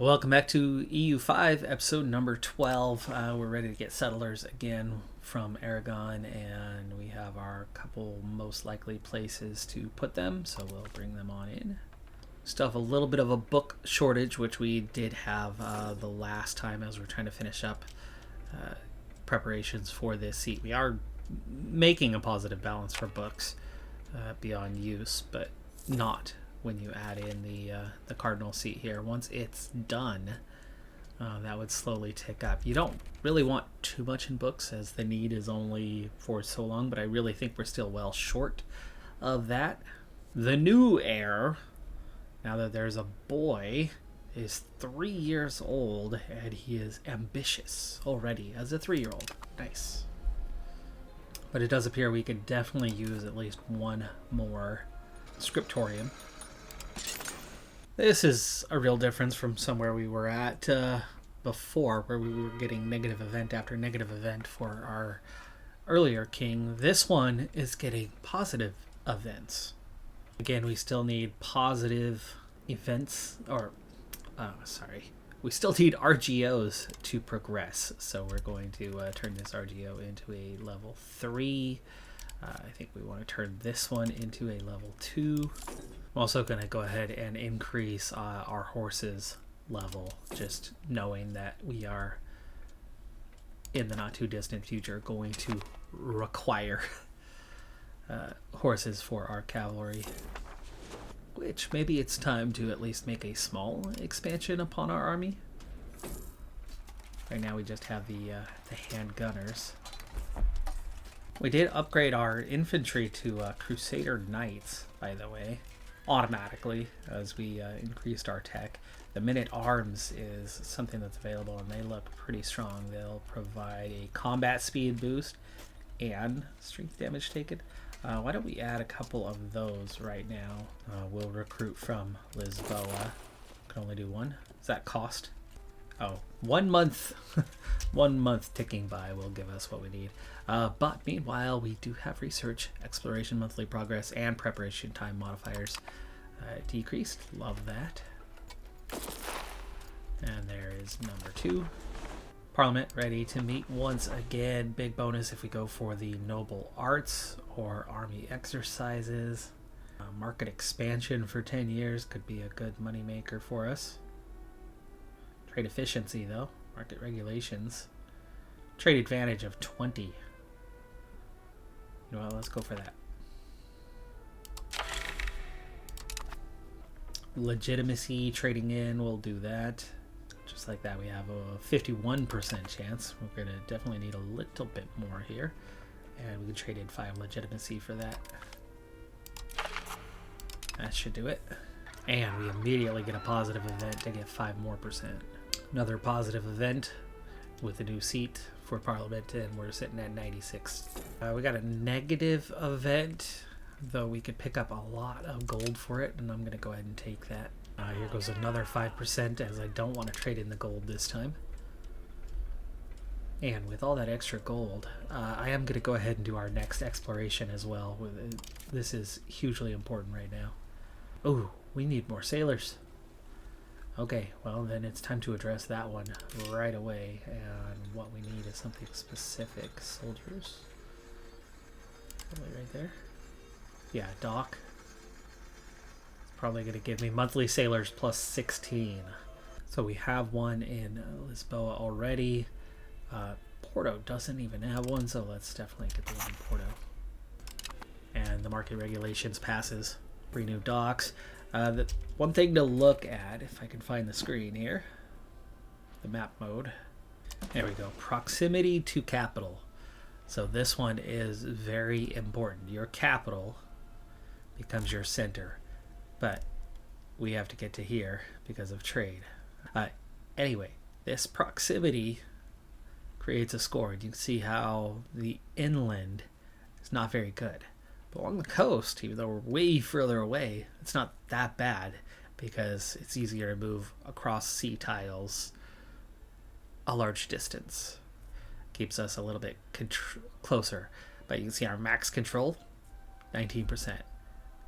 Welcome back to EU5, episode number 12. We're ready to get settlers again from Aragon, and we have our couple most likely places to put them, so we'll bring them on in. Still have a little bit of a book shortage, which we did have the last time as we're trying to finish up preparations for this seat. We are making a positive balance for books beyond use, but not when you add in the cardinal seat here. Once it's done, that would slowly tick up. You don't really want too much in books as the need is only for so long, but I really think we're still well short of that. The new heir, now that there's a boy, is 3 years old, and he is ambitious already as a 3-year-old. Nice. But it does appear we could definitely use at least one more scriptorium. This is a real difference from somewhere we were at before, where we were getting negative event after negative event for our earlier king. This one is getting positive events. Again, we still need positive events, we still need RGOs to progress. So we're going to turn this RGO into a level 3. I think we want to turn this one into a level 2. I'm also going to go ahead and increase our horses level, just knowing that we are, in the not too distant future, going to require horses for our cavalry. Which maybe it's time to at least make a small expansion upon our army. Right now we just have the hand gunners. We did upgrade our infantry to Crusader Knights, by the way, automatically as we increased our tech. The minute-arms is something that's available, and they look pretty strong. They'll provide a combat speed boost and strength damage taken. Why don't we add a couple of those right now? We'll recruit from Lisboa. Can only do one. Does that cost? Oh, 1 month. 1 month ticking by will give us what we need. But meanwhile, we do have research, exploration, monthly progress, and preparation time modifiers decreased. Love that. And there is number 2. Parliament ready to meet once again. Big bonus if we go for the noble arts or army exercises. Market expansion for 10 years could be a good money maker for us. Trade efficiency though, market regulations. Trade advantage of 20. You know what, let's go for that. Legitimacy trading in, we'll do that. Just like that, we have a 51% chance. We're going to definitely need a little bit more here. And we can trade in 5 legitimacy for that. That should do it. And we immediately get a positive event to get 5% more. Another positive event with a new seat for Parliament, and we're sitting at 96. We got a negative event, though we could pick up a lot of gold for it, and I'm going to go ahead and take that. Here goes another 5%, as I don't want to trade in the gold this time. And with all that extra gold, I am going to go ahead and do our next exploration as well. This is hugely important right now. Oh, we need more sailors. Okay, well then it's time to address that one right away. And what we need is something specific. Soldiers. Probably right there. Yeah, dock. Probably going to give me monthly sailors plus 16. So we have one in Lisboa already. Porto doesn't even have one, so let's definitely get the one in Porto. And the market regulations passes. Bring new docks. The one thing to look at, if I can find the screen here, the map mode. There we go. Proximity to capital. So this one is very important. Your capital becomes your center. But we have to get to here because of trade. Anyway, this proximity creates a score. And you can see how the inland is not very good. But along the coast, even though we're way further away, it's not that bad because it's easier to move across sea tiles a large distance. Keeps us a little bit closer. But you can see our max control, 19%.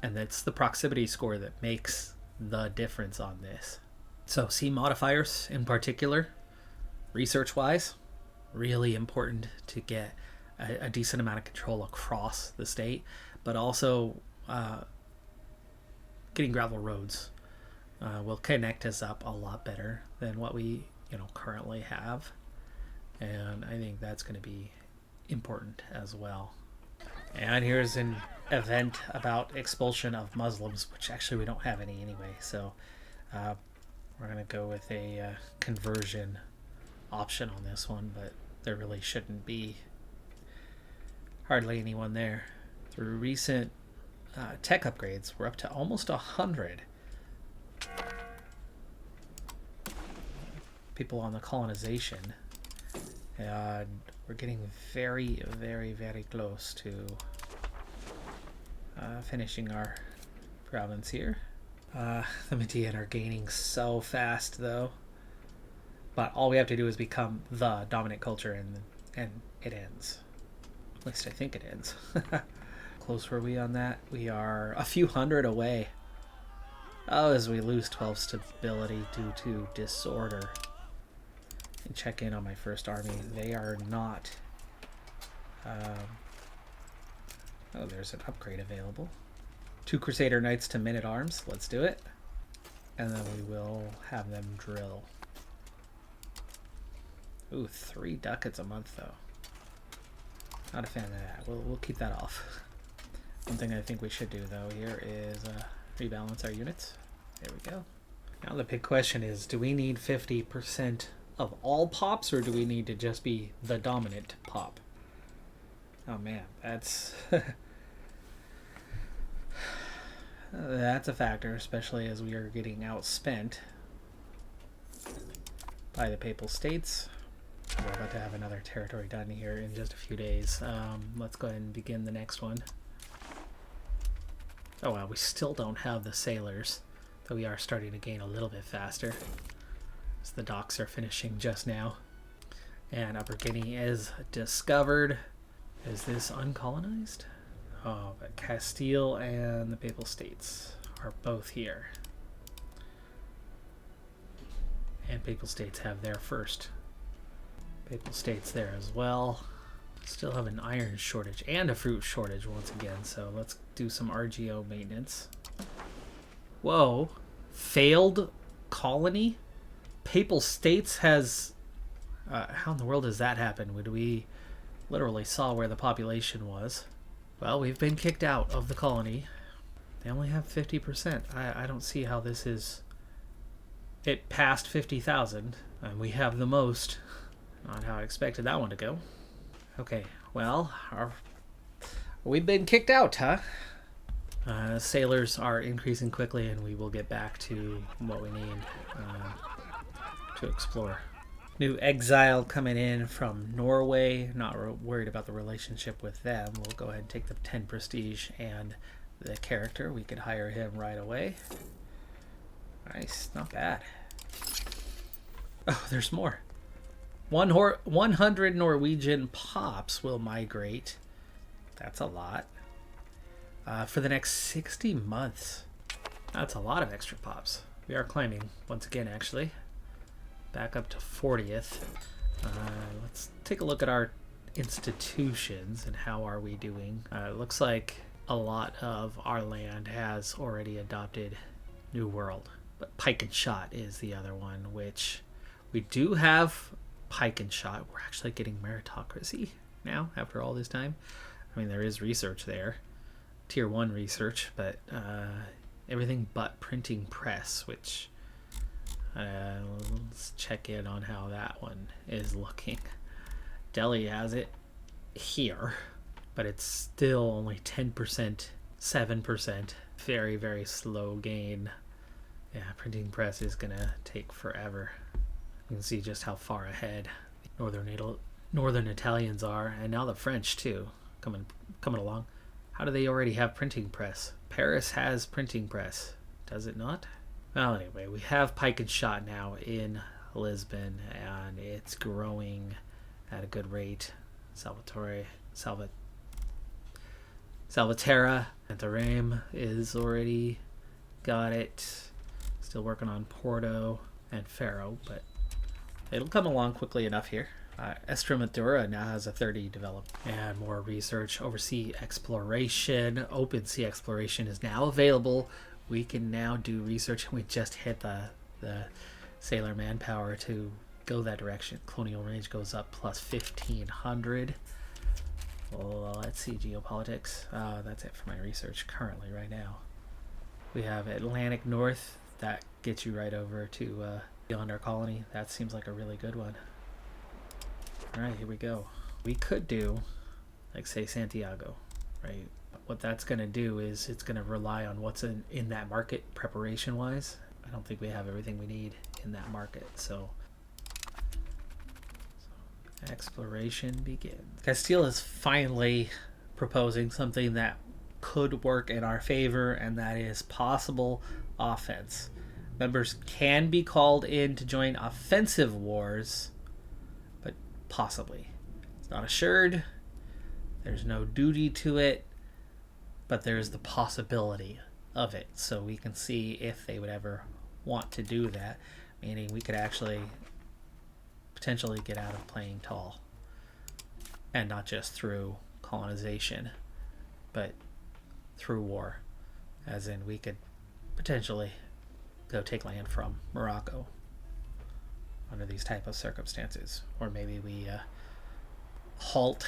And that's the proximity score that makes the difference on this. So C modifiers in particular, research-wise, really important to get a decent amount of control across the state, but also getting gravel roads will connect us up a lot better than what we currently have, and I think that's going to be important as well. And here's an event about expulsion of Muslims, which actually we don't have any anyway, so we're going to go with a conversion option on this one, but there really shouldn't be hardly anyone there. Through recent tech upgrades, we're up to almost 100 people on the colonization, and we're getting very, very, very close to finishing our province here. The Median are gaining so fast though, but all we have to do is become the dominant culture, and it ends. At least I think it ends. Close were we on that? We are a few hundred away. Oh, as we lose 12 stability due to disorder. And check in on my first army. They are not... oh, there's an upgrade available. 2 Crusader Knights to Men-at-Arms. Let's do it. And then we will have them drill. Ooh, 3 ducats a month, though. Not a fan of that. We'll keep that off. One thing I think we should do, though, here is rebalance our units. There we go. Now the big question is, do we need 50% of all pops, or do we need to just be the dominant pop? Oh man, that's that's a factor, especially as we are getting outspent by the Papal States. We're about to have another territory done here in just a few days. Let's go ahead and begin the next one. Oh wow, we still don't have the sailors, though we are starting to gain a little bit faster. So the docks are finishing just now. And Upper Guinea is discovered. Is this uncolonized? Oh, but Castile and the Papal States are both here. And Papal States have their first. Papal States there as well. Still have an iron shortage and a fruit shortage once again, so let's do some RGO maintenance. Whoa. Failed colony? Papal States has... how in the world does that happen? We literally saw where the population was. Well, we've been kicked out of the colony. They only have 50%. I don't see how this is... It passed 50,000, and we have the most. Not how I expected that one to go. Okay, well, we've been kicked out, huh? Sailors are increasing quickly, and we will get back to what we need to explore. New exile coming in from Norway. Not worried about the relationship with them. We'll go ahead and take the 10 prestige and the character. We could hire him right away. Nice, not bad. Oh, there's more. 100 Norwegian pops will migrate. That's a lot. For the next 60 months. That's a lot of extra pops. We are climbing once again, actually. Back up to 40th. Let's take a look at our institutions and how are we doing. It looks like a lot of our land has already adopted New World. But Pike and Shot is the other one, which we do have Pike and Shot. We're actually getting meritocracy now after all this time. I mean, there is research there. Tier 1 research, but everything but printing press, which let's check in on how that one is looking. Delhi has it here, but it's still only 10%, 7%. Very, very slow gain. Yeah, printing press is gonna take forever. You can see just how far ahead northern Italians are, and now the French too, coming along. How do they already have printing press? Paris has printing press, does it not? Well, anyway, we have Pike and Shot now in Lisbon, and it's growing at a good rate. Salvatierra, Antarame is already got it. Still working on Porto. and Faro, but it'll come along quickly enough here. Estremadura now has a 30 developed, and more research. Oversea exploration, open sea exploration is now available. We can now do research, and we just hit the sailor manpower to go that direction. Colonial range goes up plus 1,500. Well, let's see geopolitics. That's it for my research currently right now. We have Atlantic North. That gets you right over to beyond our colony. That seems like a really good one. All right, here we go. We could do, like, say, Santiago, right? What that's going to do is it's going to rely on what's in that market preparation-wise. I don't think we have everything we need in that market, so exploration begins. Castile is finally proposing something that could work in our favor, and that is possible offense. Members can be called in to join offensive wars, but possibly. It's not assured. There's no duty to it, but there's the possibility of it. So we can see if they would ever want to do that, meaning we could actually potentially get out of playing tall, and not just through colonization, but through war, as in we could potentially go take land from Morocco under these type of circumstances, or maybe we halt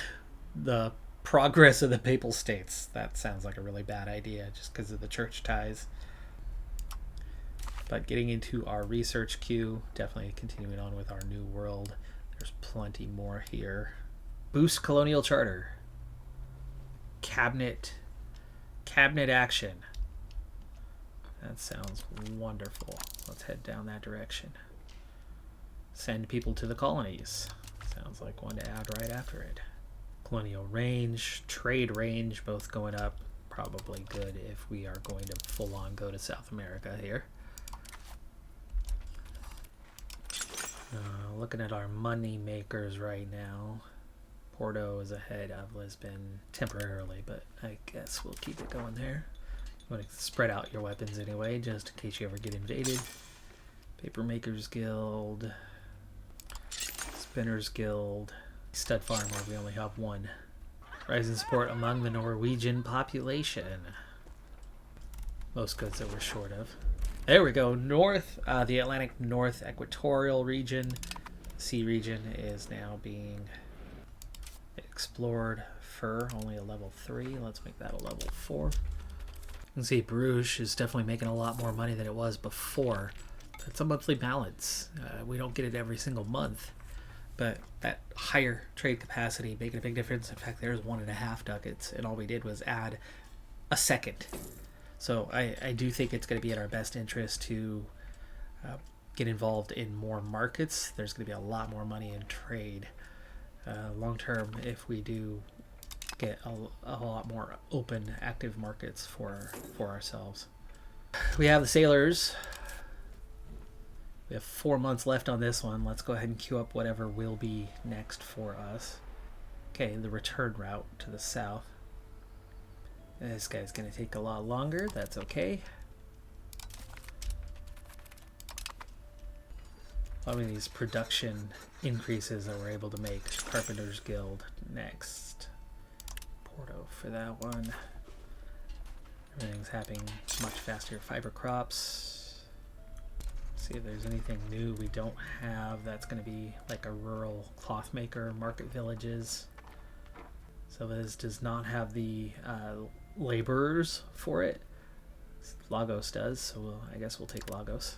the progress of the Papal States. That sounds like a really bad idea just because of the church ties. But getting into our research queue, definitely continuing on with our New World. There's plenty more here. Boost Colonial Charter. Cabinet action. That sounds wonderful. Let's head down that direction. Send people to the colonies. Sounds like one to add right after it. Colonial range, trade range, both going up. Probably good if we are going to full on go to South America here. Looking at our money makers right now, Porto is ahead of Lisbon temporarily, but I guess we'll keep it going there. You want to spread out your weapons anyway, just in case you ever get invaded. Papermakers Guild, Spinners Guild, Stud Farm, where we only have one. Rising support among the Norwegian population. Most goods that we're short of. There we go. North, the Atlantic North Equatorial region, sea region is now being explored. Fur, only a level 3. Let's make that a level 4. You can see Bruges is definitely making a lot more money than it was before. It's a monthly balance. We don't get it every single month, but that higher trade capacity making a big difference. In fact, there's 1.5 ducats, and all we did was add a second. So I do think it's going to be in our best interest to get involved in more markets. There's going to be a lot more money in trade long term if we do get a lot more open, active markets for ourselves. We have the sailors. We have 4 months left on this one. Let's go ahead and queue up whatever will be next for us. Okay, the return route to the south. This guy's going to take a lot longer. That's okay. Loving these production increases that we're able to make. Carpenters Guild next. Porto for that one. Everything's happening much faster. Fiber crops. See if there's anything new we don't have. That's going to be like a rural cloth maker, market villages. So this does not have the laborers for it. Lagos does, so I guess we'll take Lagos.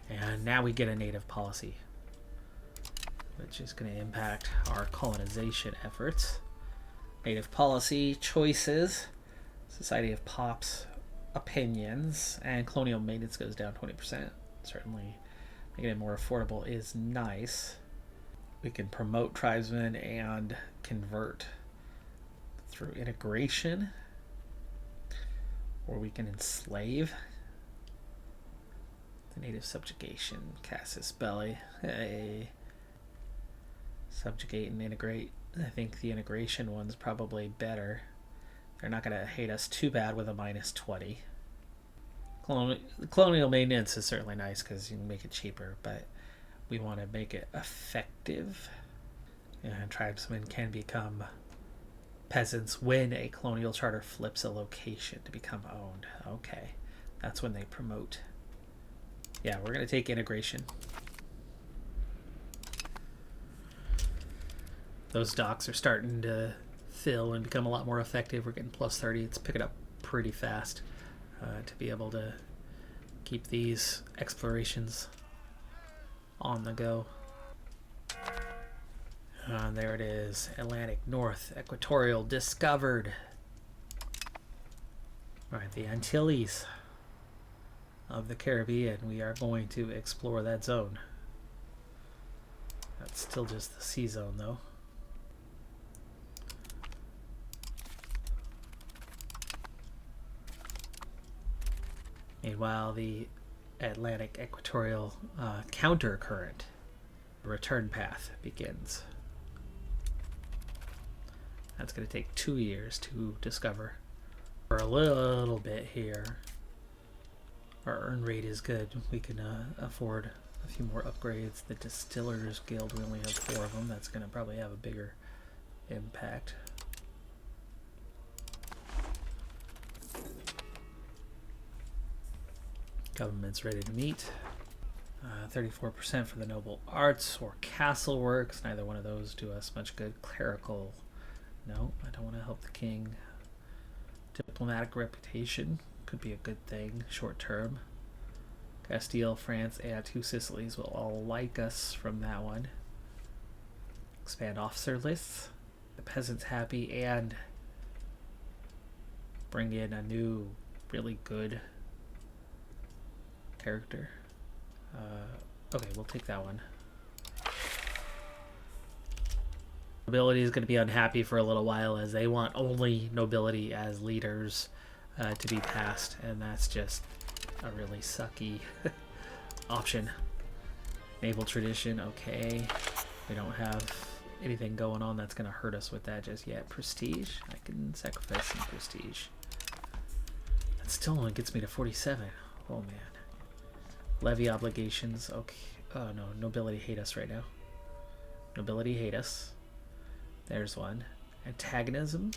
And now we get a native policy, which is going to impact our colonization efforts. Native policy choices, Society of Pops opinions, and colonial maintenance goes down 20%. Certainly making it more affordable is nice. We can promote tribesmen and convert through integration, or we can enslave. The native subjugation, Casus Belli. Hey. Subjugate and integrate. I think the integration one's probably better. They're not going to hate us too bad with a -20. Colonial maintenance is certainly nice because you can make it cheaper, but we want to make it effective. And tribesmen can become peasants when a colonial charter flips a location to become owned. Okay, that's when they promote. Yeah, we're going to take integration. Those docks are starting to fill and become a lot more effective. We're getting +30. It's picking up pretty fast to be able to keep these explorations on the go. There it is. Atlantic North Equatorial discovered. Alright, the Antilles of the Caribbean. We are going to explore that zone. That's still just the sea zone though. Meanwhile, the Atlantic Equatorial countercurrent return path begins. That's going to take 2 years to discover. For a little bit here, our earn rate is good. We can afford a few more upgrades. The Distillers Guild, we only have 4 of them. That's going to probably have a bigger impact. Government's ready to meet. 34% for the noble arts or castle works. Neither one of those do us much good. Clerical. No, I don't want to help the king. Diplomatic reputation could be a good thing short term. Castile, France, and 2 Sicilies will all like us from that one. Expand officer lists. The peasants happy and bring in a new really good character. Okay, we'll take that one. Nobility is going to be unhappy for a little while as they want only nobility as leaders to be passed, and that's just a really sucky option. Naval tradition, okay. We don't have anything going on that's going to hurt us with that just yet. Prestige, I can sacrifice some prestige. That still only gets me to 47. Oh man. Levy obligations, okay. Oh no, nobility hate us right now. Nobility hate us. There's one. Antagonism,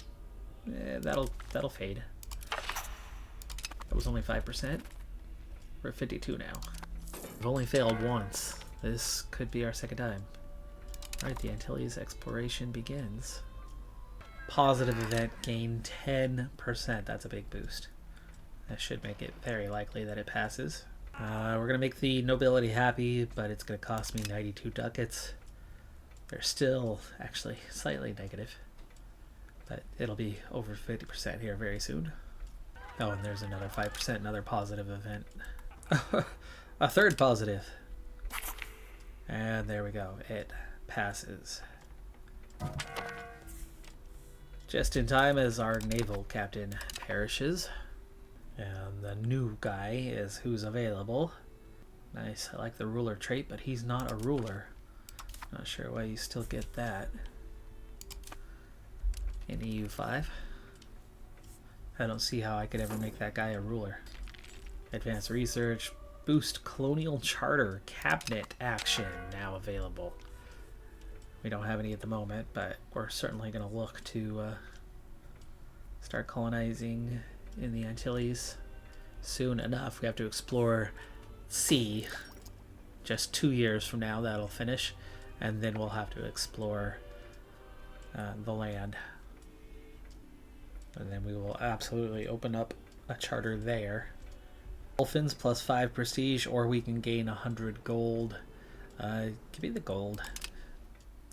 that'll fade. That was only 5%. We're at 52 now. We've only failed once. This could be our second time. Alright, the Antilles exploration begins. Positive event gain 10%. That's a big boost. That should make it very likely that it passes. We're going to make the nobility happy, but it's going to cost me 92 ducats. They're still actually slightly negative, but it'll be over 50% here very soon. Oh, and there's another 5%, another positive event. A third positive. And there we go. It passes. Just in time as our naval captain perishes. And the new guy is who's available. Nice. I like the ruler trait, but he's not a ruler. Not sure why you still get that in EU5. I don't see how I could ever make that guy a ruler. Advanced research, boost colonial charter, cabinet action now available. We don't have any at the moment, but we're certainly going to look to start colonizing in the Antilles soon enough. We have to explore sea. Just 2 years from now that'll finish, and then we'll have to explore the land, and then we will absolutely open up a charter there. Dolphins plus 5 prestige, or we can gain 100 gold. Give me the gold.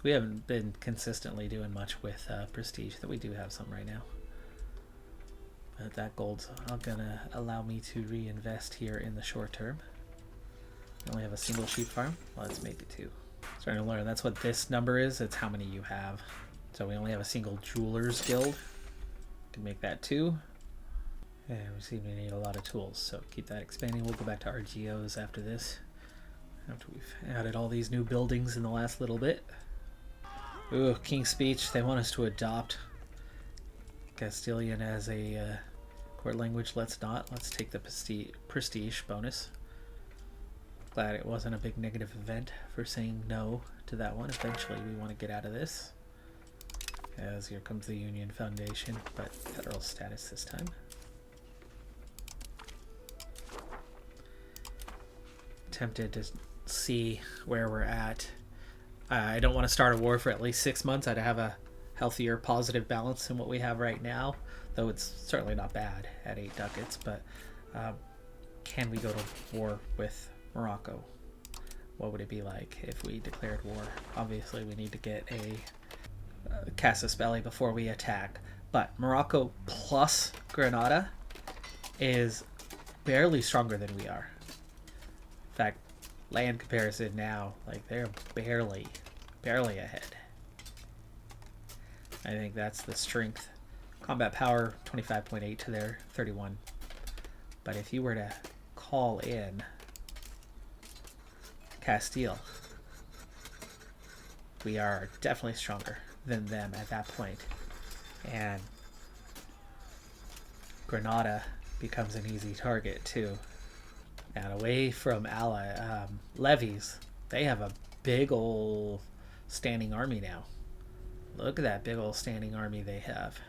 We haven't been consistently doing much with prestige, though we do have some right now. But that gold's gonna allow me to reinvest here in the short term. We only have a single sheep farm. Let's make it 2. Starting to learn that's what this number is. It's how many you have. So we only have a single Jewelers Guild. Can make that 2. And we seem to need a lot of tools, so keep that expanding. We'll go back to our geos after this, after we've added all these new buildings in the last little bit. Ooh, King's Speech. They want us to adopt Castilian as a court language. Let's not. Let's take the prestige bonus. Glad it wasn't a big negative event for saying no to that one. Eventually we want to get out of this, as here comes the Union Foundation, but federal status this time. Tempted to see where we're at. I don't want to start a war for at least 6 months. I'd have a healthier positive balance than what we have right now, though it's certainly not bad at 8 ducats. But can we go to war with Morocco? What would it be like if we declared war? Obviously we need to get a casus belli before we attack, but Morocco plus Granada is barely stronger than we are. In fact, land comparison now, like they're barely ahead. I think that's the strength. Combat power 25.8 to their 31. But if you were to call in Castile, we are definitely stronger than them at that point. And Granada becomes an easy target too. And away from levies, they have a big old standing army now. Look at that big old standing army they have.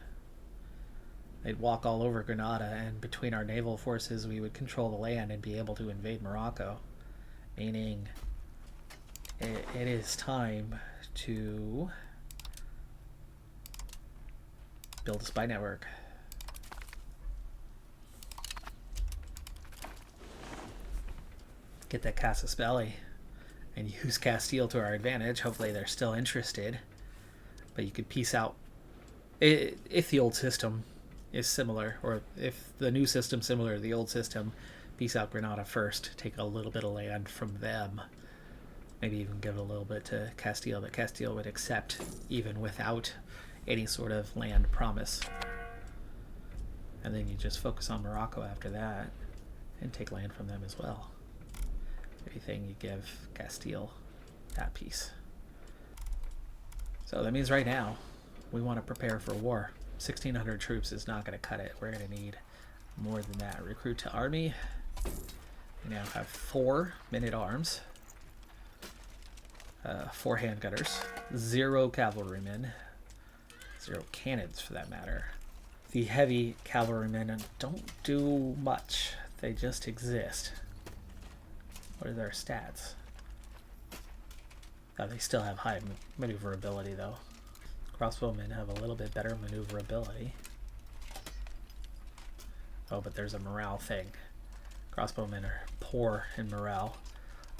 They'd walk all over Granada, and between our naval forces we would control the land and be able to invade Morocco. Meaning it is time to build a spy network. Get that casus belli and use Castile to our advantage. Hopefully they're still interested, but you could piece out if the old system is similar, or if the new system's similar to the old system, piece out Granada first, take a little bit of land from them, maybe even give a little bit to Castile that Castile would accept even without any sort of land promise, and then you just focus on Morocco after that and take land from them as well. Everything you give Castile that piece. So that means right now we want to prepare for war. 1,600 troops is not going to cut it. We're going to need more than that. Recruit to army. We now have 4 men-at-arms, 4 handgunners, 0 cavalrymen, 0 cannons for that matter. The heavy cavalrymen don't do much. They just exist. What are their stats? Oh, they still have high maneuverability though. Crossbowmen have a little bit better maneuverability. Oh, but there's a morale thing. Crossbowmen are poor in morale.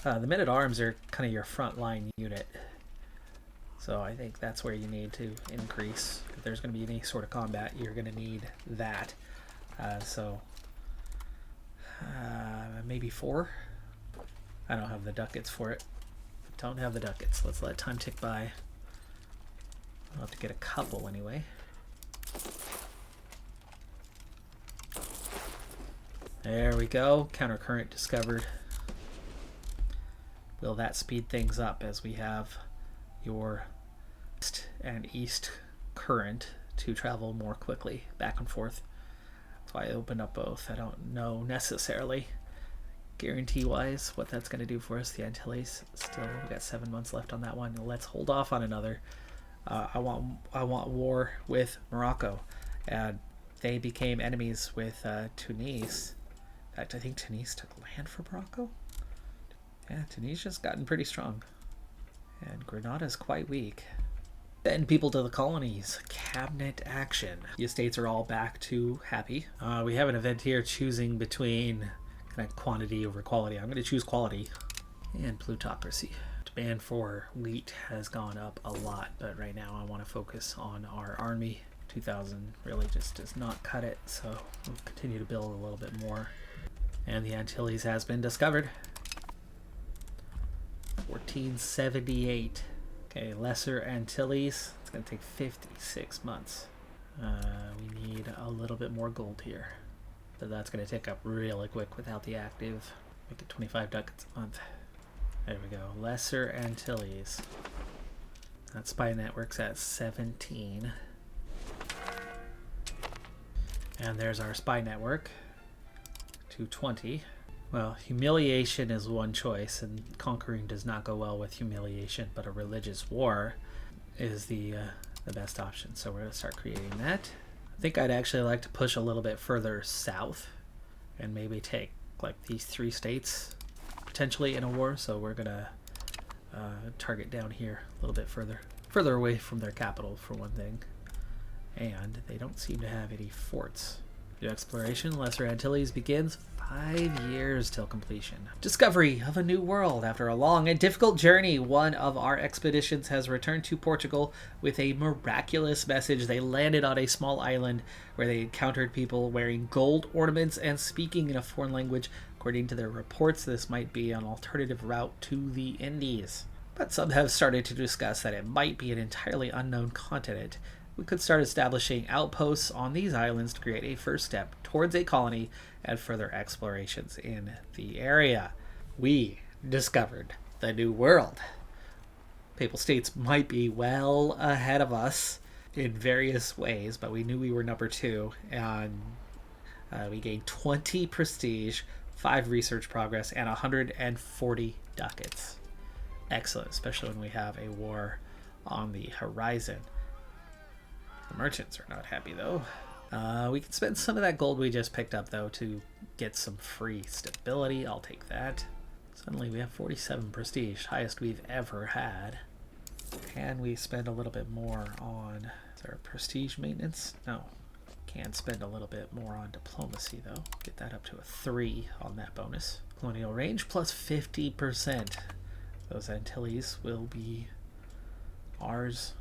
The men-at-arms are kind of your frontline unit. So I think that's where you need to increase. If there's going to be any sort of combat, you're going to need that. Maybe 4? I don't have the ducats for it. Don't have the ducats. Let's let time tick by. I'll have to get a couple anyway. There we go. Countercurrent discovered. Will that speed things up as we have your west and east current to travel more quickly back and forth? That's why I opened up both. I don't know necessarily guarantee-wise what that's going to do for us. The Antilles, still, we got 7 months left on that one. Let's hold off on another. I want war with Morocco, and they became enemies with Tunis. In fact, I think Tunis took land for Morocco. Yeah, Tunisia's gotten pretty strong, and Grenada's quite weak. Send people to the colonies. Cabinet action. The estates are all back to happy. We have an event here choosing between kind of quantity over quality. I'm going to choose quality and plutocracy. Demand for wheat has gone up a lot, but right now I want to focus on our army. 2,000 really just does not cut it, so we'll continue to build a little bit more. And the Antilles has been discovered. 1478. Okay, Lesser Antilles. It's going to take 56 months. We need a little bit more gold here, but that's going to tick up really quick without the active. Make it 25 ducats a month. There we go. Lesser Antilles. That spy network's at 17. And there's our spy network, 220. Well, humiliation is one choice, and conquering does not go well with humiliation, but a religious war is the best option. So we're going to start creating that. I think I'd actually like to push a little bit further south and maybe take like these 3 states potentially in a war. So we're going to target down here a little bit further away from their capital for one thing. And they don't seem to have any forts. The exploration, Lesser Antilles, begins 5 years till completion. Discovery of a new world. After a long and difficult journey, one of our expeditions has returned to Portugal with a miraculous message. They landed on a small island where they encountered people wearing gold ornaments and speaking in a foreign language. According to their reports, this might be an alternative route to the Indies. But some have started to discuss that it might be an entirely unknown continent. We could start establishing outposts on these islands to create a first step towards a colony and further explorations in the area. We discovered the new world. Papal States might be well ahead of us in various ways, but we knew we were number 2, and we gained 20 prestige, 5 research progress, and 140 ducats. Excellent, especially when we have a war on the horizon. The merchants are not happy, though. We can spend some of that gold we just picked up, though, to get some free stability. I'll take that. Suddenly we have 47 prestige, highest we've ever had. Can we spend a little bit more on... Is there a prestige maintenance? No. Can spend a little bit more on diplomacy, though. Get that up to a 3 on that bonus. Colonial range plus 50%. Those Antilles will be ours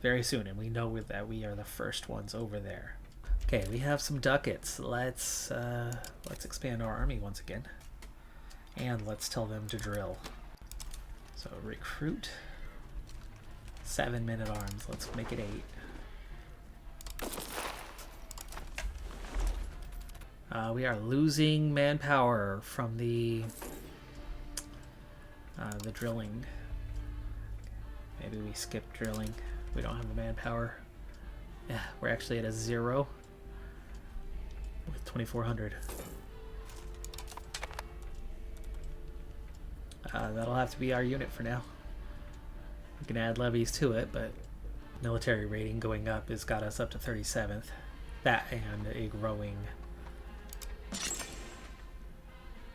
very soon, and we know that we are the first ones over there. Okay, we have some ducats. Let's expand our army once again, and let's tell them to drill. So recruit 7 men-at-arms. Let's make it 8. We are losing manpower from the drilling. Maybe we skip drilling. We don't have the manpower. Yeah, we're actually at a 0 with 2,400. That'll have to be our unit for now. We can add levies to it, but military rating going up has got us up to 37th. That and a growing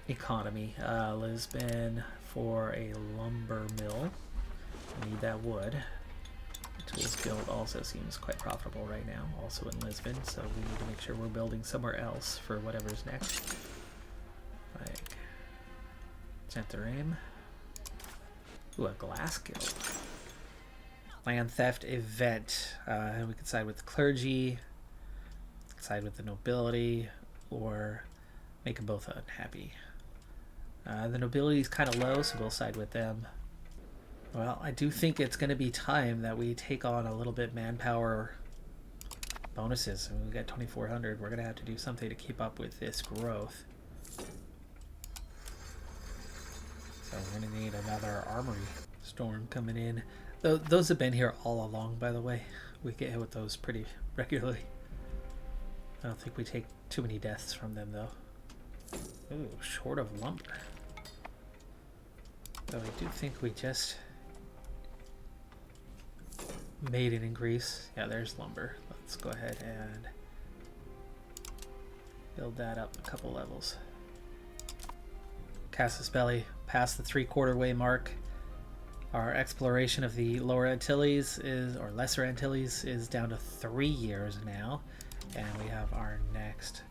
economy. Lisbon for a lumber mill. I need that wood. Tools Guild also seems quite profitable right now, also in Lisbon, so we need to make sure we're building somewhere else for whatever's next. Like Centeraim. Ooh, a glass guild. Land theft event. We could side with the clergy, side with the nobility, or make them both unhappy. The nobility is kind of low, so we'll side with them. Well, I do think it's going to be time that we take on a little bit manpower bonuses. I mean, we got 2,400. We're going to have to do something to keep up with this growth. So we're going to need another armory storm coming in. Those have been here all along, by the way. We get hit with those pretty regularly. I don't think we take too many deaths from them, though. Ooh, short of lumber. So I do think we just made an increase. Yeah, there's lumber. Let's go ahead and build that up a couple levels. Casus Belli past the 3/4 way mark. Our exploration of the Lower Antilles or Lesser Antilles is down to 3 years now, and we have our next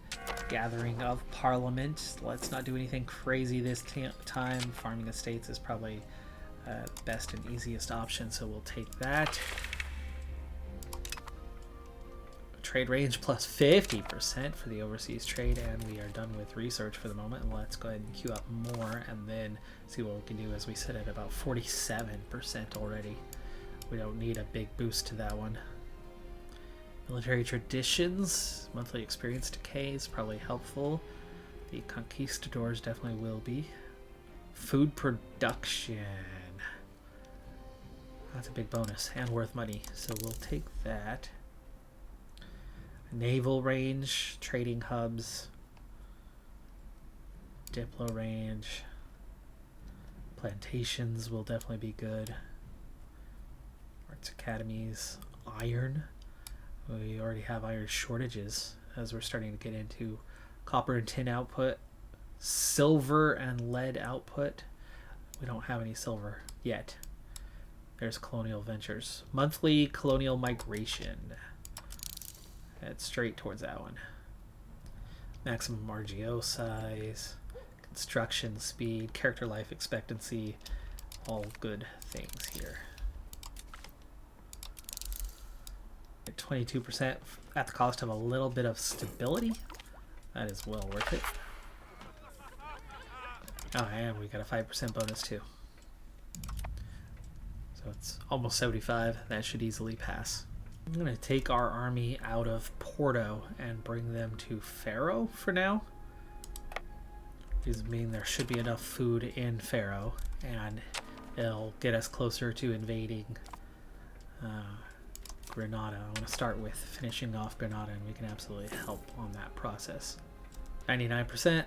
gathering of Parliament. Let's not do anything crazy this time. Farming estates is probably best and easiest option, so we'll take that. Trade range plus 50% for the overseas trade, and we are done with research for the moment. And let's go ahead and queue up more and then see what we can do as we sit at about 47% already. We don't need a big boost to that one. Military traditions, monthly experience decay is probably helpful. The conquistadors definitely will be. Food production. That's a big bonus and worth money, so we'll take that. naval range, trading hubs, diplo range, plantations will definitely be good. Arts academies, iron. We already have iron shortages as we're starting to get into copper and tin output, silver and lead output. We don't have any silver yet. There's Colonial Ventures. Monthly colonial migration. Head straight towards that one. Maximum RGO size, construction speed, character life expectancy, all good things here. 22% at the cost of a little bit of stability. That is well worth it. Oh, and we got a 5% bonus too. So it's almost 75. That should easily pass. I'm going to take our army out of Porto and bring them to Faro for now. These mean there should be enough food in Faro, and it'll get us closer to invading Granada. I want to start with finishing off Granada, and we can absolutely help on that process. 99%.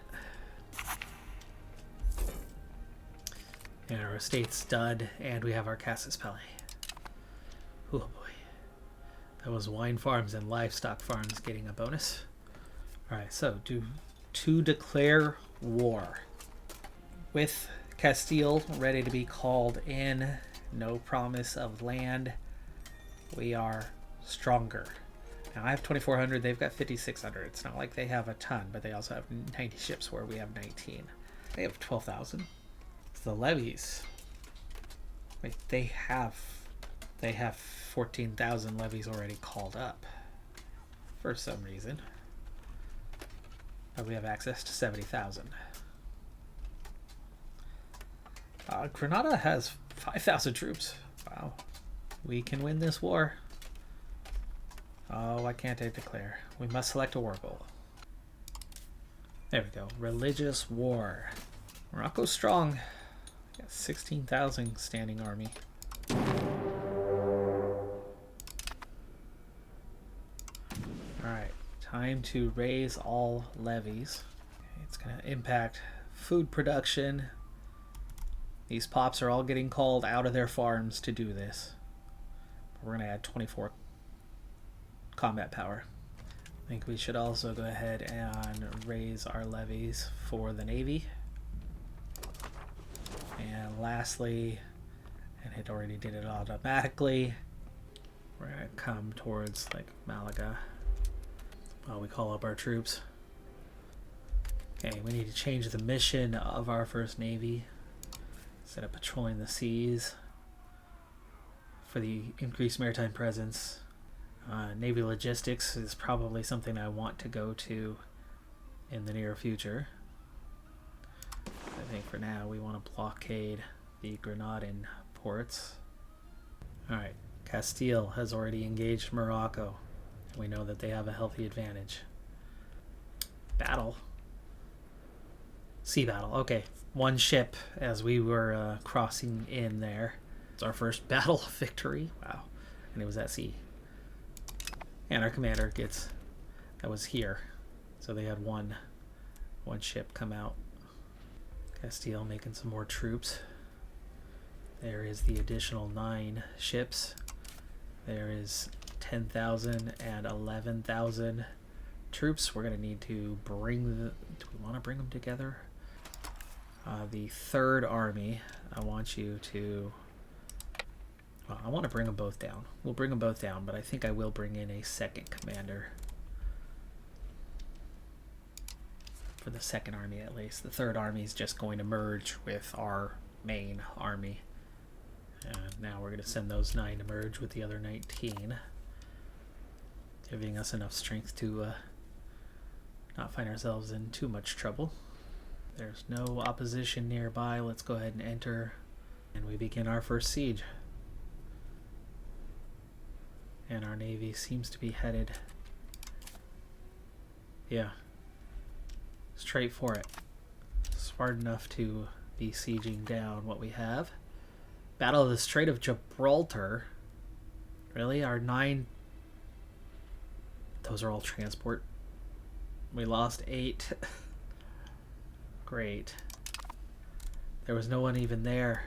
And our estate's done, and we have our Cassis Palais. Oh boy. That was wine farms and livestock farms getting a bonus. Alright, so to declare war. With Castile ready to be called in, no promise of land, we are stronger. Now I have 2,400, they've got 5,600. It's not like they have a ton, but they also have 90 ships where we have 19. They have 12,000. The levies. Wait, they have 14,000 levies already called up for some reason. But we have access to 70,000. Granada has 5,000 troops. Wow. We can win this war. Oh, why can't I declare? We must select a war goal. There we go. Religious war. Morocco's strong. Got 16,000 standing army. Alright, time to raise all levies. It's going to impact food production. These pops are all getting called out of their farms to do this. We're going to add 24 combat power. I think we should also go ahead and raise our levies for the Navy. And lastly, and it already did it automatically, we're going to come towards like Malaga while we call up our troops. Okay, we need to change the mission of our first Navy. Instead of patrolling the seas for the increased maritime presence, Navy logistics is probably something I want to go to in the near future. I think for now we want to blockade the Granadan ports. Alright, Castile has already engaged Morocco. We know that they have a healthy advantage. Battle. Sea battle. Okay, one ship as we were crossing in there. It's our first battle victory. Wow. And it was at sea. And our commander gets... That was here. So they had one ship come out. Castile making some more troops. There is the additional 9 ships. There is 10,000 and 11,000 troops. We're going to need to bring the... Do we want to bring them together? The third army, I want you to... Well, I want to bring them both down. We'll bring them both down, but I think I will bring in a second commander. For the second army at least. The third army is just going to merge with our main army. And now we're going to send those 9 to merge with the other 19. Giving us enough strength to not find ourselves in too much trouble. There's no opposition nearby. Let's go ahead and enter. And we begin our first siege. And our navy seems to be headed... Yeah. Straight for it. Smart enough to be sieging down what we have. Battle of the Strait of Gibraltar. Really? Our 9 those are all transport. We lost 8. Great. There was no one even there.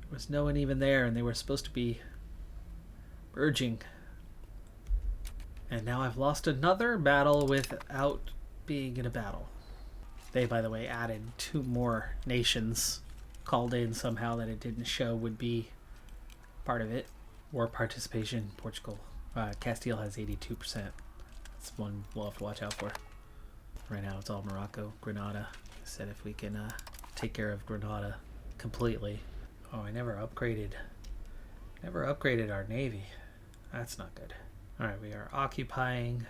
There was no one even there, and they were supposed to be merging. And now I've lost another battle without being in a battle. They, by the way, added 2 more nations called in somehow that it didn't show would be part of it. War participation, Portugal. Castile has 82%. That's one we'll have to watch out for. Right now it's all Morocco, Granada. I said if we can take care of Granada completely. Oh, I never upgraded our navy. That's not good. Alright, we are occupying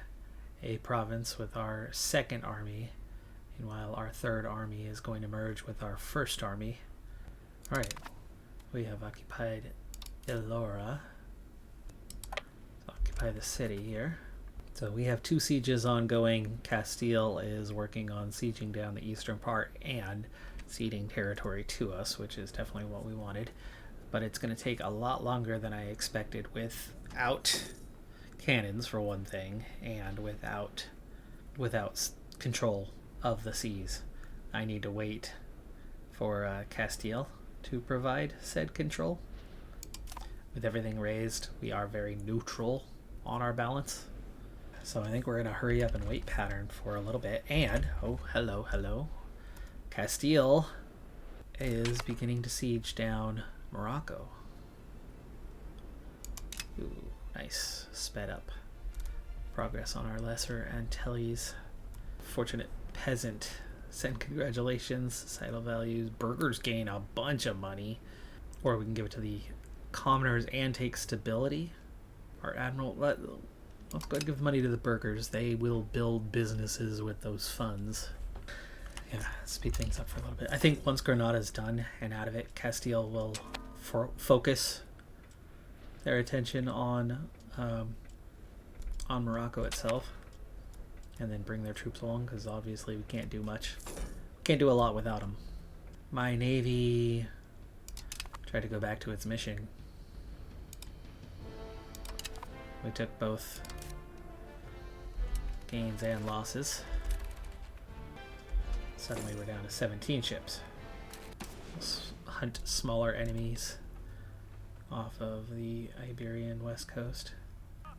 a province with our 2nd army. Meanwhile, our 3rd army is going to merge with our 1st army. Alright, we have occupied Elora. Let's occupy the city here. So we have 2 sieges ongoing. Castile is working on sieging down the eastern part and ceding territory to us, which is definitely what we wanted. But it's going to take a lot longer than I expected without cannons, for one thing, and without control of the seas. I need to wait for Castile to provide said control. With everything raised, we are very neutral on our balance. So I think we're in a hurry up and wait pattern for a little bit. And, oh, hello. Castile is beginning to siege down Morocco. Ooh, nice. Sped up progress on our Lesser Antilles. Fortunate peasant. Send congratulations. Societal values. Burghers gain a bunch of money. Or we can give it to the commoners and take stability. Our admiral... Let's go ahead and give money to the burghers. They will build businesses with those funds. Yeah, speed things up for a little bit. I think once Granada's done and out of it, Castile will focus their attention on Morocco itself, and then bring their troops along, because obviously we can't do much. Can't do a lot without them. My navy tried to go back to its mission. We took both gains and losses. Suddenly we're down to 17 ships. Let's hunt smaller enemies off of the Iberian west coast.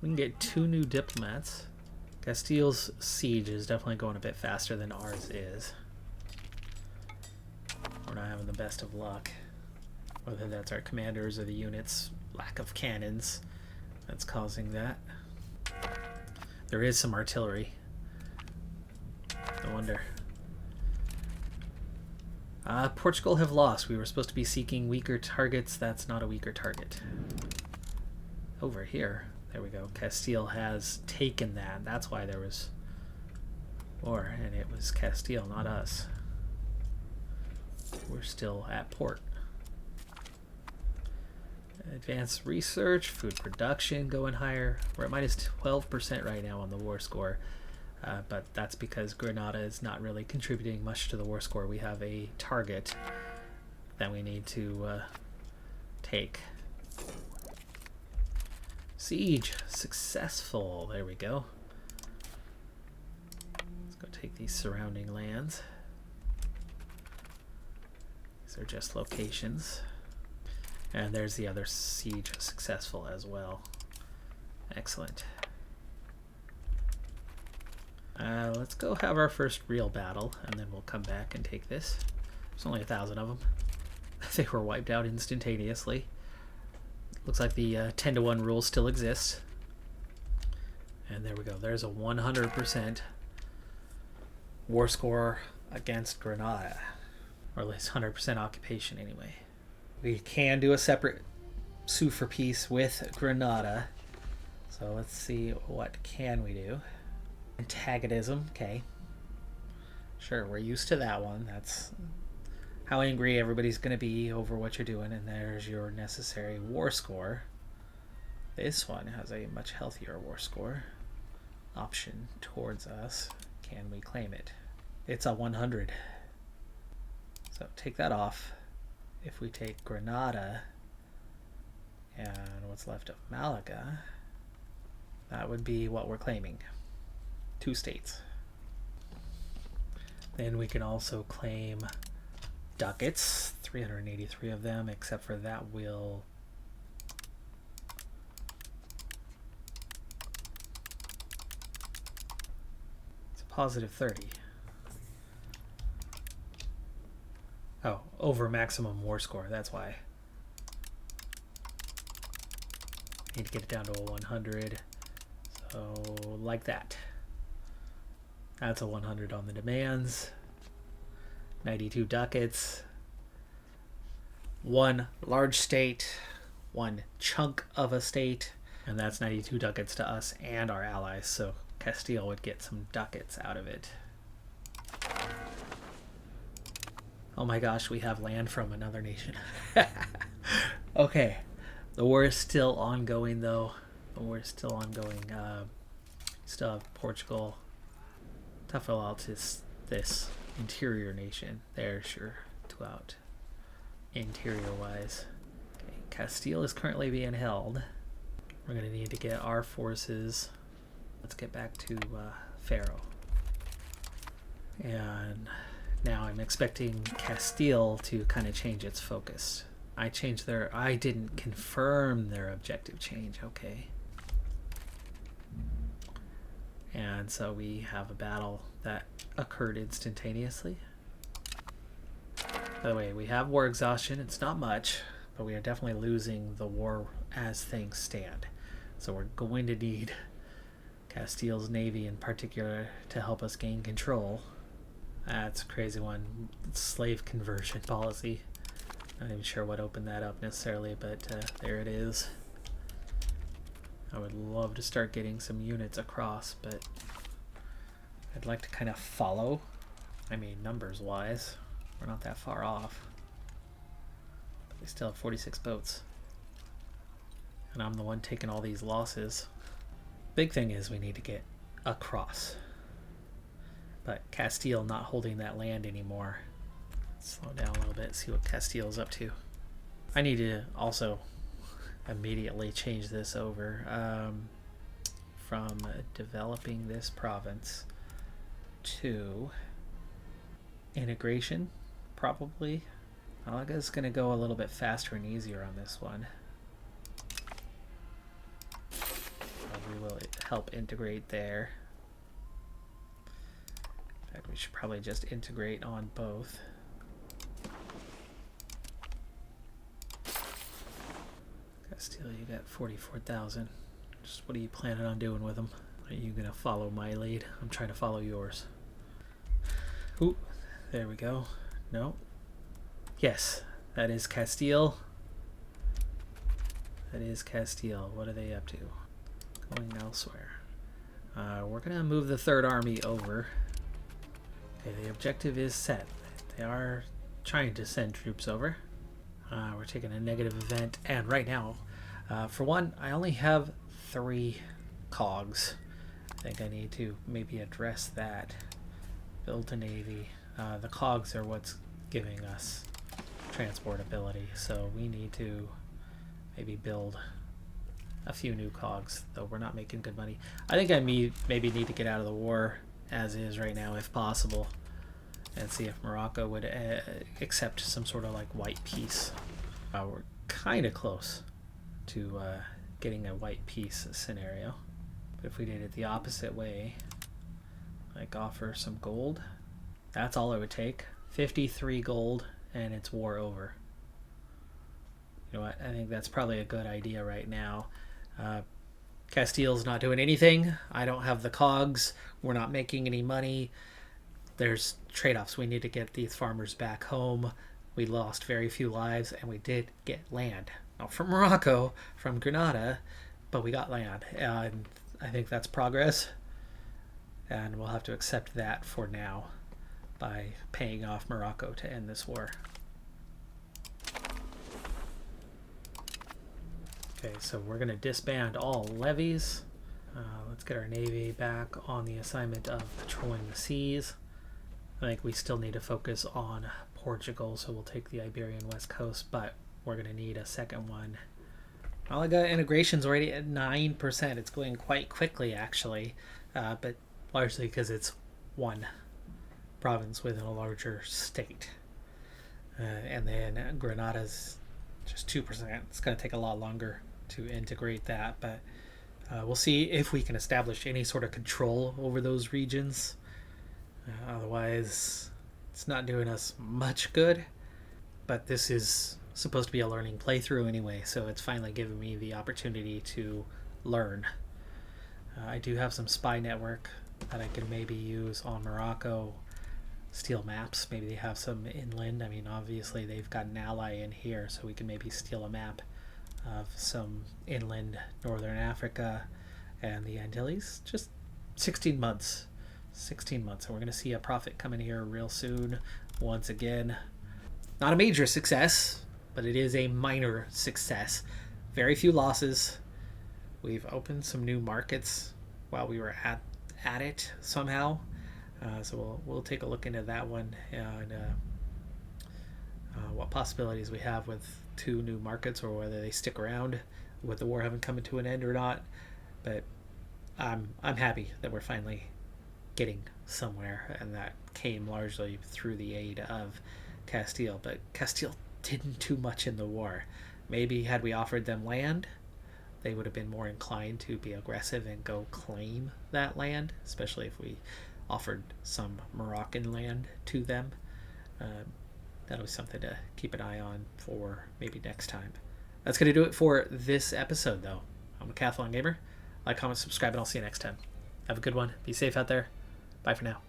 We can get 2 new diplomats. Castile's siege is definitely going a bit faster than ours is. We're not having the best of luck. Whether that's our commanders or the units' lack of cannons that's causing that. There is some artillery. No wonder. Portugal have lost. We were supposed to be seeking weaker targets. That's not a weaker target. Over here. There we go. Castile has taken that. That's why there was war, and it was Castile, not us. We're still at port. Advanced research, food production going higher. We're at minus 12% right now on the war score. But that's because Granada is not really contributing much to the war score. We have a target that we need to take. Siege successful. There we go. Let's go take these surrounding lands. These are just locations. And there's the other siege successful as well. Excellent. Let's go have our first real battle, and then we'll come back and take this. There's only 1,000 of them. They were wiped out instantaneously. Looks like the 10-to-1 rule still exists. And there we go. There's a 100% war score against Granada. Or at least 100% occupation anyway. We can do a separate sue for peace with Granada. So let's see, what can we do? Antagonism, okay. Sure, we're used to that one. That's how angry everybody's going to be over what you're doing. And there's your necessary war score. This one has a much healthier war score option towards us. Can we claim it? It's a 100. So take that off. If we take Granada and what's left of Malaga, That would be what we're claiming. 2 states. Then we can also claim ducats, 383 of them, except for that will it's a positive 30. Oh, over maximum war score, that's why. Need to get it down to a 100. So like that. That's a 100 on the demands. 92 ducats. 1 large state, 1 chunk of a state, and that's 92 ducats to us and our allies. So Castile would get some ducats out of it. Oh my gosh, we have land from another nation. Okay, the war is still ongoing though. The war is still ongoing. Still have Portugal. Tough out this interior nation. They're sure to out interior wise. Okay, Castile is currently being held. We're going to need to get our forces. Let's get back to Pharaoh. And now I'm expecting Castile to kind of change its focus. I didn't confirm their objective change. Okay. And so we have a battle that occurred instantaneously. By the way, we have war exhaustion. It's not much, but we are definitely losing the war as things stand. So we're going to need Castile's navy in particular to help us gain control. That's a crazy one. Slave conversion policy. Not even sure what opened that up necessarily, but there it is. I would love to start getting some units across, but I'd like to kind of follow. I mean, numbers wise, we're not that far off. But we still have 46 boats. And I'm the one taking all these losses. Big thing is we need to get across. But Castile not holding that land anymore. Slow down a little bit, see what Castile's up to. I need to also immediately change this over from developing this province to integration, probably. I guess it's going to go a little bit faster and easier on this one. We will help integrate there. In fact, we should probably just integrate on both. Castile, you got 44,000. Just what are you planning on doing with them? Are you gonna follow my lead? I'm trying to follow yours. Ooh, there we go. No. Yes, that is Castile. That is Castile. What are they up to? Going elsewhere. We're gonna move the 3rd Army over. Okay, the objective is set. They are trying to send troops over. We're taking a negative event, and right now, for one, I only have 3 cogs. I think I need to maybe address that. Build a navy. The cogs are what's giving us transportability, so we need to maybe build a few new cogs, though we're not making good money. I think I maybe need to get out of the war as is right now, if possible, and see if Morocco would accept some sort of like white peace. We're kind of close to getting a white peace scenario, but if we did it the opposite way, like offer some gold, that's all it would take. 53 gold and it's war over. You know what, I think that's probably a good idea right now. Castile's not doing anything. I don't have the cogs. We're not making any money. There's trade-offs. We need to get these farmers back home. We lost very few lives, and we did get land. Not from Morocco, from Granada, but we got land. And I think that's progress. And we'll have to accept that for now by paying off Morocco to end this war. Okay, so we're going to disband all levies. Let's get our navy back on the assignment of patrolling the seas. I think we still need to focus on Portugal, so we'll take the Iberian West Coast, but we're going to need a second one Well, I got integrations already at 9%. It's going quite quickly, actually, but largely because it's one province within a larger state. And then Granada's just 2%. It's going to take a lot longer to integrate that, but we'll see if we can establish any sort of control over those regions. Otherwise, it's not doing us much good. But this is supposed to be a learning playthrough anyway, so it's finally given me the opportunity to learn. I do have some spy network that I could maybe use on Morocco, steal maps. Maybe they have some inland. I mean, obviously they've got an ally in here, so we can maybe steal a map of some inland northern Africa and the Antilles. Just 16 months. 16 months. And we're going to see a profit come in here real soon once again. Not a major success, but it is a minor success. Very few losses. We've opened some new markets while we were at it somehow. So we'll take a look into that one and what possibilities we have with 2 new markets, or whether they stick around with the war having come to an end or not. But I'm happy that we're finally getting somewhere, and that came largely through the aid of Castile. But Castile didn't do much in the war. Maybe had we offered them land, they would have been more inclined to be aggressive and go claim that land, especially if we offered some Moroccan land to them. That'll be something to keep an eye on for maybe next time. That's going to do it for this episode, though. I'm a Decathlon Gamer. Like, comment, subscribe, and I'll see you next time. Have a good one. Be safe out there. Bye for now.